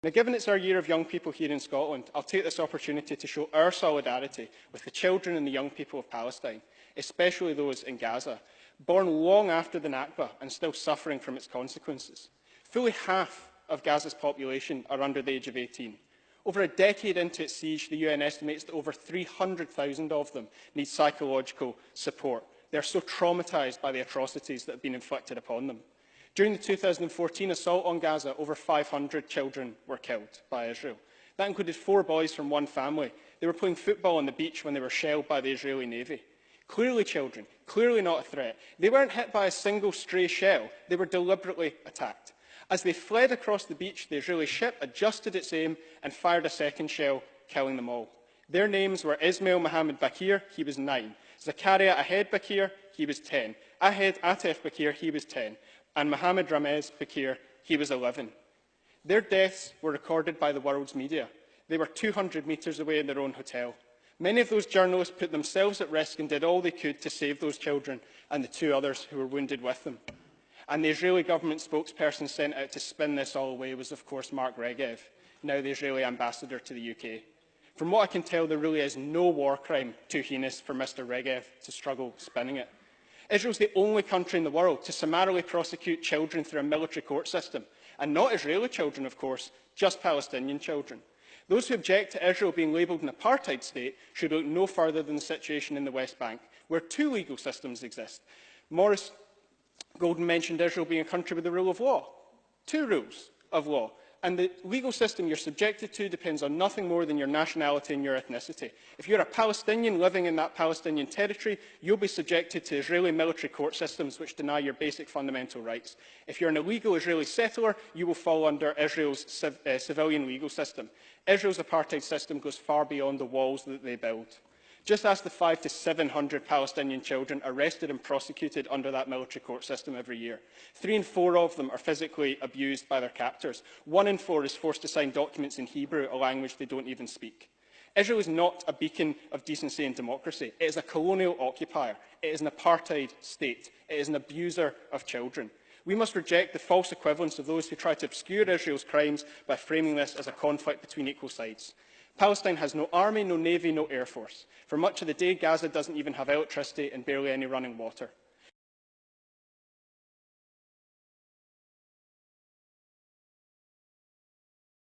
Now, given it's our year of young people here in Scotland, I'll take this opportunity to show our solidarity with the children and the young people of Palestine, especially those in Gaza, born long after the Nakba and still suffering from its consequences. Fully half of Gaza's population are under the age of 18. Over a decade into its siege, the UN estimates that over 300,000 of them need psychological support. They are so traumatised by the atrocities that have been inflicted upon them. During the 2014 assault on Gaza, over 500 children were killed by Israel. That included 4 boys from one family. They were playing football on the beach when they were shelled by the Israeli Navy. Clearly children, clearly not a threat. They weren't hit by a single stray shell. They were deliberately attacked. As they fled across the beach, the Israeli ship adjusted its aim and fired a second shell, killing them all. Their names were Ismail Mohammed Bakir, he was 9. Zakaria Ahed Bakir, he was 10. Ahed Atef Bakir, he was 10. And Mohammed Ramez Bakir, he was 11. Their deaths were recorded by the world's media. They were 200 metres away in their own hotel. Many of those journalists put themselves at risk and did all they could to save those children and the 2 others who were wounded with them. And the Israeli government spokesperson sent out to spin this all away was, of course, Mark Regev, now the Israeli ambassador to the UK. From what I can tell, there really is no war crime too heinous for Mr Regev to struggle spinning it. Israel is the only country in the world to summarily prosecute children through a military court system, and not Israeli children, of course, just Palestinian children. Those who object to Israel being labelled an apartheid state should look no further than the situation in the West Bank, where 2 legal systems exist. Maurice Golden mentioned Israel being a country with the rule of law. 2 rules of law. And the legal system you're subjected to depends on nothing more than your nationality and your ethnicity. If you're a Palestinian living in that Palestinian territory, you'll be subjected to Israeli military court systems which deny your basic fundamental rights. If you're an illegal Israeli settler, you will fall under Israel's civilian legal system. Israel's apartheid system goes far beyond the walls that they build. Just ask the 500 to 700 Palestinian children arrested and prosecuted under that military court system every year. 3 in 4 of them are physically abused by their captors. 1 in 4 is forced to sign documents in Hebrew, a language they don't even speak. Israel is not a beacon of decency and democracy. It is a colonial occupier. It is an apartheid state. It is an abuser of children. We must reject the false equivalence of those who try to obscure Israel's crimes by framing this as a conflict between equal sides. Palestine has no army, no navy, no air force. For much of the day, Gaza doesn't even have electricity and barely any running water.